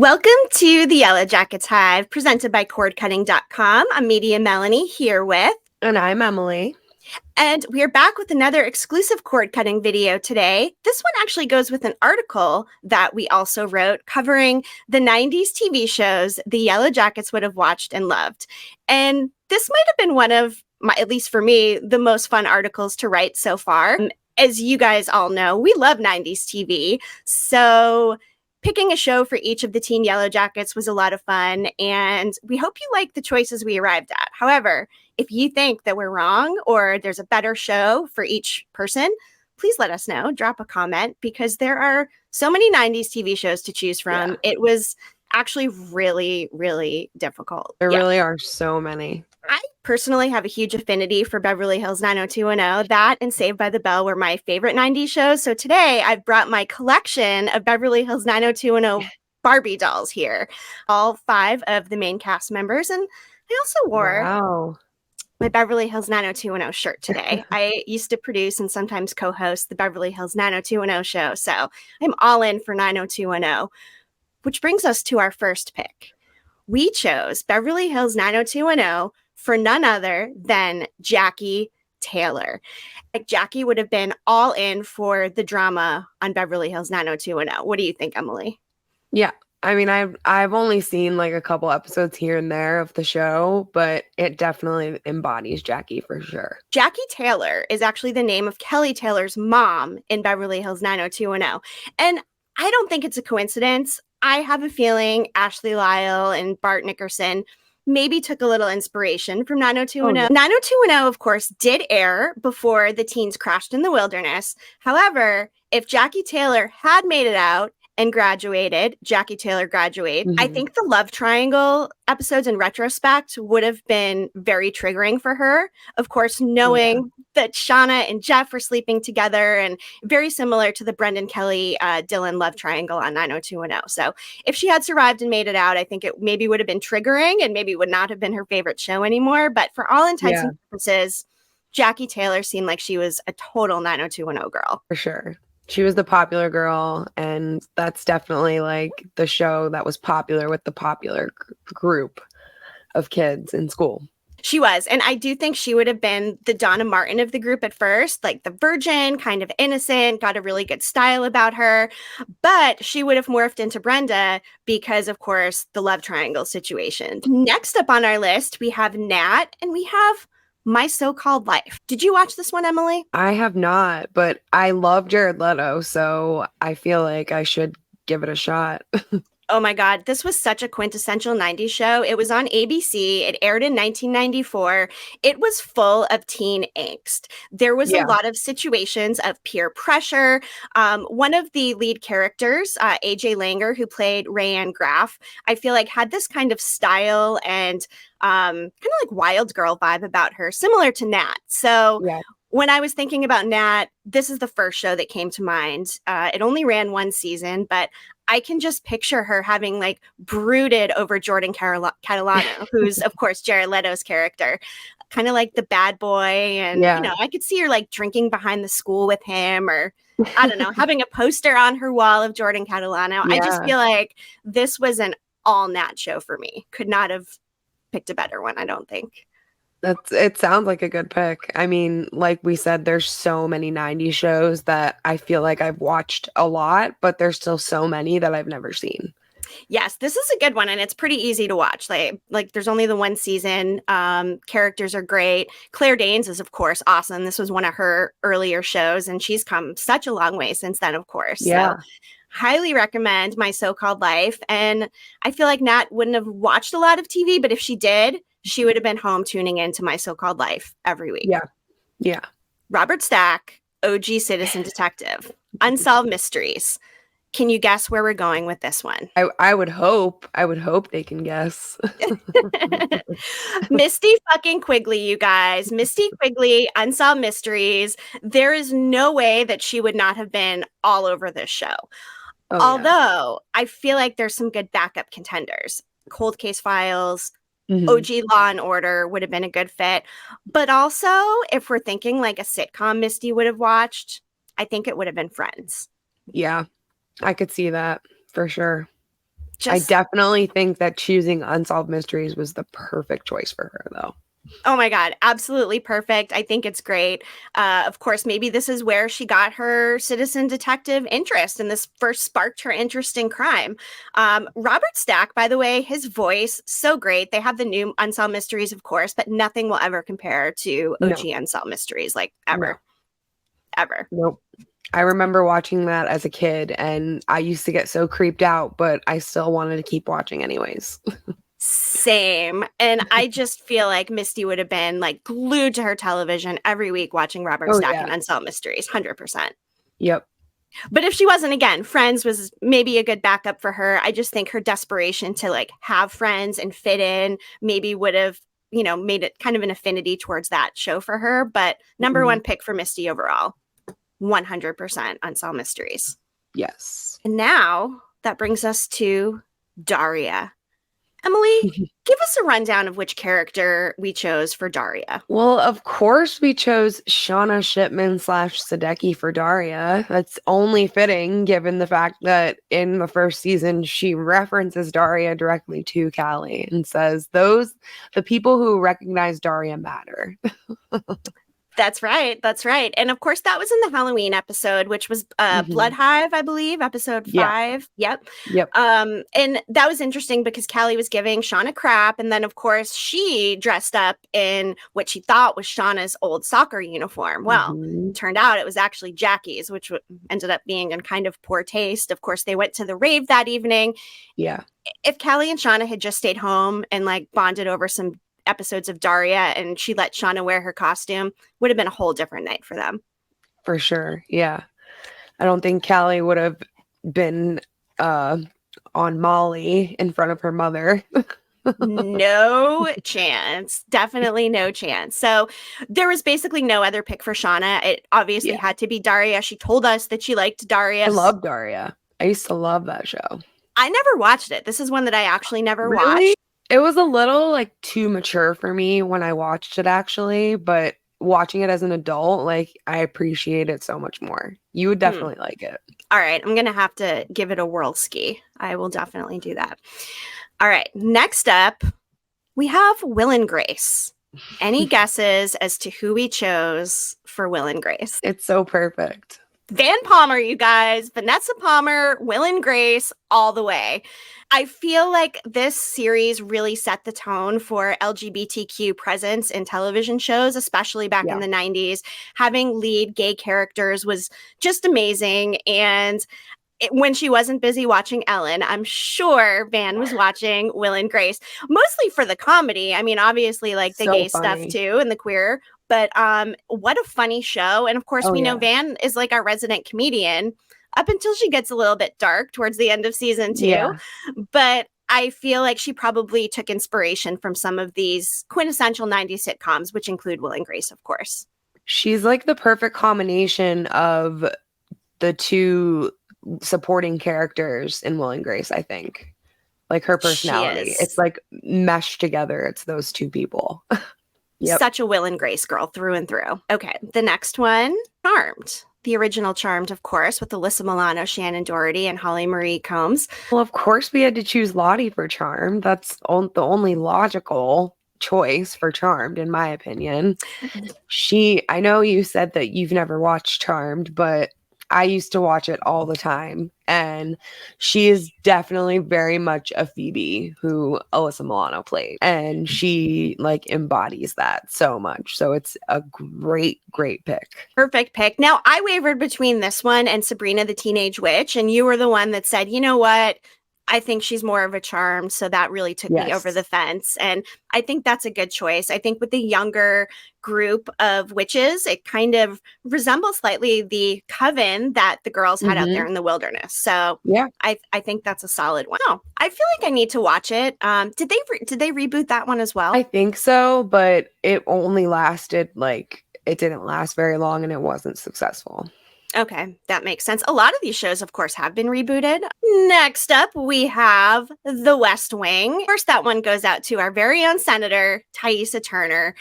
Welcome to the Yellowjackets Hive, presented by cordcutting.com. I'm Media Melanie here with... And I'm Emily. And we are back with another exclusive cord cutting video today. This one actually goes with an article that we also wrote covering the 90s TV shows the Yellowjackets would have watched and loved. And this might have been one of, at least for me, the most fun articles to write so far. As you guys all know, we love 90s TV. So picking a show for each of the teen Yellowjackets was a lot of fun, and we hope you like the choices we arrived at. However, if you think that we're wrong or there's a better show for each person, please let us know. Drop a comment, because there are so many 90s TV shows to choose from. Yeah. It was actually really, really difficult. There really are so many. I personally have a huge affinity for Beverly Hills 90210. That and Saved by the Bell were my favorite 90s shows. So today I've brought my collection of Beverly Hills 90210 Barbie dolls here. All 5 of the main cast members. And I also wore my Beverly Hills 90210 shirt today. I used to produce and sometimes co-host the Beverly Hills 90210 show. So I'm all in for 90210, which brings us to our first pick. We chose Beverly Hills 90210 for none other than Jackie Taylor. Like, Jackie would have been all in for the drama on Beverly Hills 90210. What do you think, Emily? Yeah. I mean, I've only seen like a couple episodes here and there of the show, but it definitely embodies Jackie for sure. Jackie Taylor is actually the name of Kelly Taylor's mom in Beverly Hills 90210. And I don't think it's a coincidence. I have a feeling Ashley Lyle and Bart Nickerson maybe took a little inspiration from 90210. 90210, of course, did air before the teens crashed in the wilderness. However, if Jackie Taylor had made it out and graduated, Jackie Taylor graduated, I think the love triangle episodes in retrospect would have been very triggering for her. Of course, knowing that Shauna and Jeff were sleeping together, and very similar to the Brendan Kelly Dylan love triangle on 90210. So if she had survived and made it out, I think it maybe would have been triggering and maybe would not have been her favorite show anymore. But for all intents and purposes, Jackie Taylor seemed like she was a total 90210 girl. For sure. She was the popular girl, and that's definitely like the show that was popular with the popular group of kids in school. She was. And I do think she would have been the Donna Martin of the group at first, like the virgin, kind of innocent, got a really good style about her. But she would have morphed into Brenda because, of course, the love triangle situation. Next up on our list, we have Nat, and we have My So-Called Life. Did you watch this one, Emily? I have not, but I love Jared Leto, so I feel like I should give it a shot. Oh my God, this was such a quintessential 90s show. It was on ABC. It aired in 1994. It was full of teen angst. There was a lot of situations of peer pressure. One of the lead characters, AJ Langer, who played Rayanne Graff, I feel like had this kind of style and kind of like wild girl vibe about her, similar to Nat. So when I was thinking about Nat, this is the first show that came to mind. It only ran one season, but I can just picture her having like brooded over Jordan Catalano, who's of course Jared Leto's character, kind of like the bad boy. And, you know, I could see her like drinking behind the school with him, or I don't know, having a poster on her wall of Jordan Catalano. I just feel like this was an all Nat show for me. Could not have picked a better one, I don't think. It sounds like a good pick. I mean, like we said, there's so many 90s shows that I feel like I've watched a lot, but there's still so many that I've never seen. Yes, this is a good one, and it's pretty easy to watch. Like there's only the one season. Characters are great. Claire Danes is, of course, awesome. This was one of her earlier shows, and she's come such a long way since then, of course. So highly recommend My So-Called Life. And I feel like Nat wouldn't have watched a lot of TV, but if she did, she would have been home tuning into My So-Called Life every week. Yeah. Robert Stack, OG Citizen Detective, Unsolved Mysteries. Can you guess where we're going with this one? I would hope they can guess. Misty fucking Quigley, you guys. Misty Quigley, Unsolved Mysteries. There is no way that she would not have been all over this show. Although I feel like there's some good backup contenders. Cold Case Files, OG Law and Order would have been a good fit. But also, if we're thinking like a sitcom Misty would have watched, I think it would have been Friends. Yeah, I could see that for sure. I Just definitely think that choosing Unsolved Mysteries was the perfect choice for her, though. Oh my God, absolutely perfect. I think it's great. Of course, maybe this is where she got her citizen detective interest, and this first sparked her interest in crime. Robert Stack, by the way, his voice, so great. They have the new Unsolved Mysteries, of course, but nothing will ever compare to OG No, Unsolved Mysteries, like no, ever, ever. nope. I remember watching that as a kid, and I used to get so creeped out, but I still wanted to keep watching anyways. Same. And I just feel like Misty would have been like glued to her television every week watching Robert Oh, Stack yeah. and Unsolved Mysteries, 100%. Yep. But if she wasn't, again, Friends was maybe a good backup for her. I just think her desperation to like have friends and fit in maybe would have, made it kind of an affinity towards that show for her. But number Mhm. one pick for Misty overall, 100% Unsolved Mysteries. Yes. And now that brings us to Daria. Emily, give us a rundown of which character we chose for Daria. Well, of course, we chose Shauna Shipman slash Sadecki for Daria. That's only fitting given the fact that in the first season, she references Daria directly to Callie and says, the people who recognize Daria matter. That's right. That's right. And of course, that was in the Halloween episode, which was Blood Mhm. Hive, I believe, episode Yeah. 5. Yep. Yep. And that was interesting because Callie was giving Shauna crap. And then, of course, she dressed up in what she thought was Shauna's old soccer uniform. Well, Mhm. turned out it was actually Jackie's, which ended up being in kind of poor taste. Of course, they went to the rave that evening. Yeah. If Callie and Shauna had just stayed home and like bonded over some episodes of Daria and she let Shauna wear her costume, would have been a whole different night for them. For sure. Yeah. I don't think Callie would have been on Molly in front of her mother. No chance. Definitely no chance. So there was basically no other pick for Shauna. It obviously Yeah. had to be Daria. She told us that she liked Daria. I love Daria. I used to love that show. I never watched it. This is one that I actually never Really? watched. It was a little like too mature for me when I watched it actually, but watching it as an adult, like I appreciate it so much more. You would Hmm. definitely like it. All right. I'm going to have to give it a whirl ski. I will definitely do that. All right. Next up, we have Will and Grace. Any guesses as to who we chose for Will and Grace? It's so perfect. Van Palmer, you guys. Vanessa Palmer, Will and Grace, all the way. I feel like this series really set the tone for LGBTQ presence in television shows, especially back in Yeah. the 90s. Having lead gay characters was just amazing. And when she wasn't busy watching Ellen, I'm sure Van was watching Will and Grace, mostly for the comedy. I mean, obviously, like the So gay stuff funny. too and the queer, but what a funny show. And of course, Oh we know yeah. Van is like our resident comedian up until she gets a little bit dark towards the end of season 2. Yeah. But I feel like she probably took inspiration from some of these quintessential 90s sitcoms, which include Will and Grace, of course. She's like the perfect combination of the two supporting characters in Will and Grace, I think. Like her She personality. It's is like meshed together. It's those two people. Yep. such a Will and Grace girl through and through. Okay, the next one, Charmed. The original Charmed, of course, with Alyssa Milano, Shannon Doherty, and Holly Marie Combs. Well, of course we had to choose Lottie for Charmed. That's the only logical choice for Charmed, in my opinion. I know you said that you've never watched Charmed, but I used to watch it all the time. And she is definitely very much a Phoebe who Alyssa Milano played. And she like embodies that so much. So it's a great, great pick. Perfect pick. Now, I wavered between this one and Sabrina the Teenage Witch, and you were the one that said, you know what? I think she's more of a charm. So that really took me over the fence. And I think that's a good choice. I think with the younger group of witches, it kind of resembles slightly the coven that the girls had out there in the wilderness. So yeah, I think that's a solid one. Oh, I feel like I need to watch it. Did they reboot that one as well? I think so, but it only lasted like it didn't last very long and it wasn't successful. Okay, that makes sense. A lot of these shows, of course, have been rebooted. Next up, we have The West Wing. First, that one goes out to our very own Senator, Taissa Turner,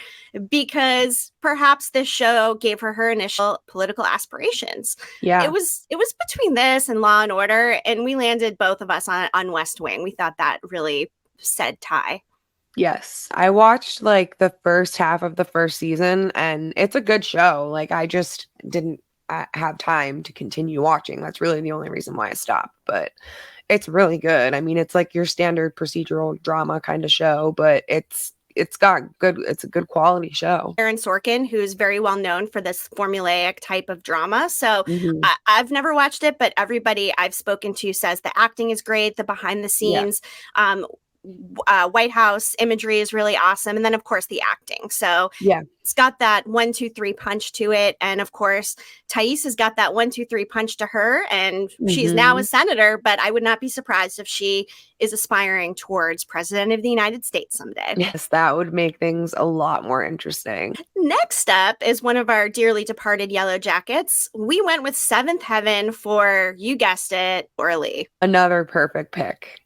because perhaps this show gave her initial political aspirations. Yeah. It was between this and Law and Order, and we landed both of us on West Wing. We thought that really said tie. Yes. I watched like the first half of the first season, and it's a good show. Like, I just didn't have time to continue watching. That's really the only reason why I stopped. But it's really good. I mean, it's like your standard procedural drama kind of show, but it's a good quality show. Aaron Sorkin, who's very well known for this formulaic type of drama. So Mhm. I've never watched it, but everybody I've spoken to says the acting is great, the behind the scenes, White House imagery is really awesome. And then, of course, the acting. So Yeah. it's got that 1, 2, 3 punch to it. And of course, Taissa's got that 1, 2, 3 punch to her. And she's now a senator, but I would not be surprised if she is aspiring towards president of the United States someday. Yes, that would make things a lot more interesting. Next up is one of our dearly departed Yellowjackets. We went with Seventh Heaven for, you guessed it, Laura. Another perfect pick.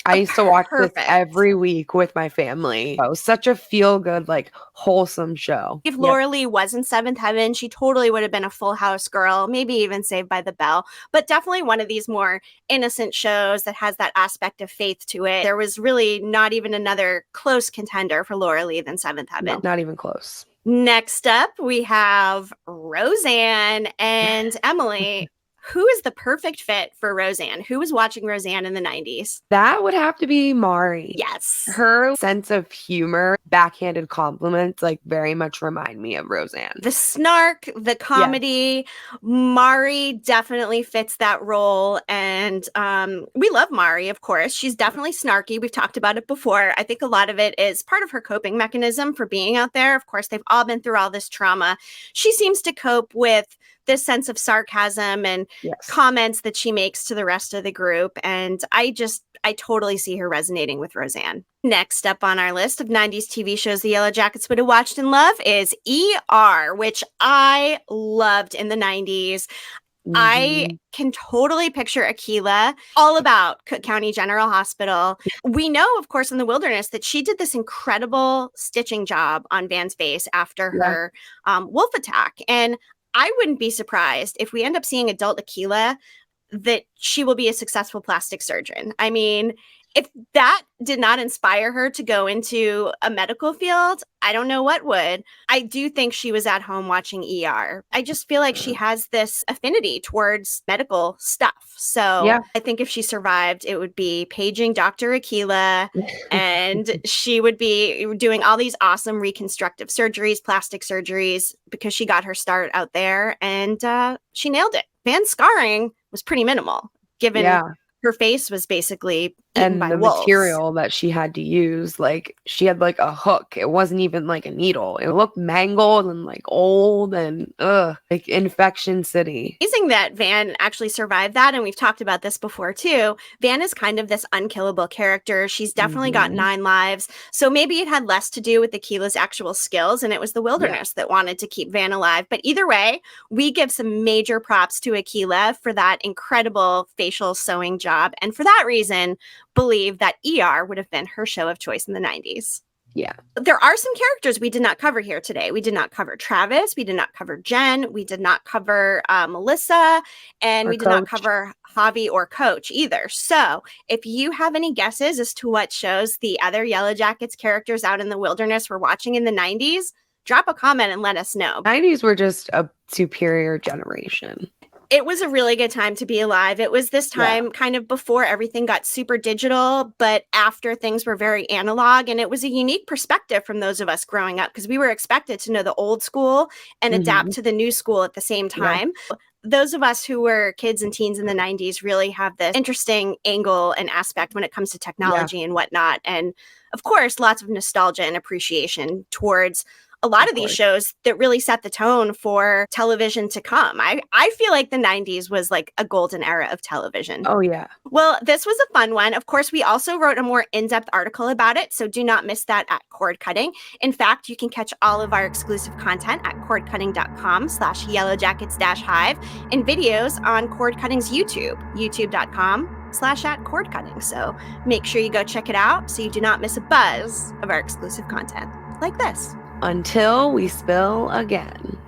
I used to watch this every week with my family. It was such a feel-good, like, wholesome show. If Laura Lee was in Seventh Heaven, she totally would have been a Full House girl, maybe even Saved by the Bell, but definitely one of these more innocent shows that has that aspect of faith to it. There was really not even another close contender for Laura Lee than Seventh Heaven. No, not even close. Next up, we have Roseanne and Emily. Who is the perfect fit for Roseanne? Who was watching Roseanne in the 90s? That would have to be Mari. Yes. Her sense of humor, backhanded compliments, like, very much remind me of Roseanne. The snark, the comedy, Mari definitely fits that role. And we love Mari, of course. She's definitely snarky. We've talked about it before. I think a lot of it is part of her coping mechanism for being out there. Of course, they've all been through all this trauma. She seems to cope with this sense of sarcasm and comments that she makes to the rest of the group. And I totally see her resonating with Roseanne. Next up on our list of 90s TV shows the Yellowjackets would have watched and love is ER, which I loved in the 90s. I can totally picture Akilah, all about Cook County General Hospital. We know, of course, in the wilderness that she did this incredible stitching job on Van's face after her wolf attack. And I wouldn't be surprised if we end up seeing adult Akilah that she will be a successful plastic surgeon. I mean, if that did not inspire her to go into a medical field, I don't know what would. I do think she was at home watching ER. I just feel like she has this affinity towards medical stuff. So I think if she survived, it would be paging Dr. Akilah, and she would be doing all these awesome reconstructive surgeries, plastic surgeries, because she got her start out there, and she nailed it. Van's scarring was pretty minimal, given her face was basically eaten by wolves. Material that she had to use, like, she had like a hook. It wasn't even like a needle. It looked mangled and like old and like Infection City. Amazing that Van actually survived that, and we've talked about this before too. Van is kind of this unkillable character. She's definitely got 9 lives, so maybe it had less to do with Akilah's actual skills, and it was the wilderness that wanted to keep Van alive. But either way, we give some major props to Akilah for that incredible facial sewing job, and for that reason, believe that ER would have been her show of choice in the 90s. Yeah. There are some characters we did not cover here today. We did not cover Travis. We did not cover Jen. We did not cover Melissa. And we did not cover Javi or Coach either. So if you have any guesses as to what shows the other Yellowjackets characters out in the wilderness were watching in the 90s, drop a comment and let us know. 90s were just a superior generation. It was a really good time to be alive. It was this time kind of before everything got super digital, but after things were very analog. And it was a unique perspective from those of us growing up, because we were expected to know the old school and adapt to the new school at the same time. Those of us who were kids and teens in the 90s really have this interesting angle and aspect when it comes to technology and whatnot. And of course, lots of nostalgia and appreciation towards a lot of these shows that really set the tone for television to come. I feel like the 90s was like a golden era of television. Oh, yeah. Well, this was a fun one. Of course, we also wrote a more in-depth article about it, so do not miss that at Cord Cutting. In fact, you can catch all of our exclusive content at cordcutting.com/yellowjackets-hive and videos on Cord Cutting's YouTube, youtube.com/@cordcutting. So make sure you go check it out so you do not miss a buzz of our exclusive content like this. Until we spill again.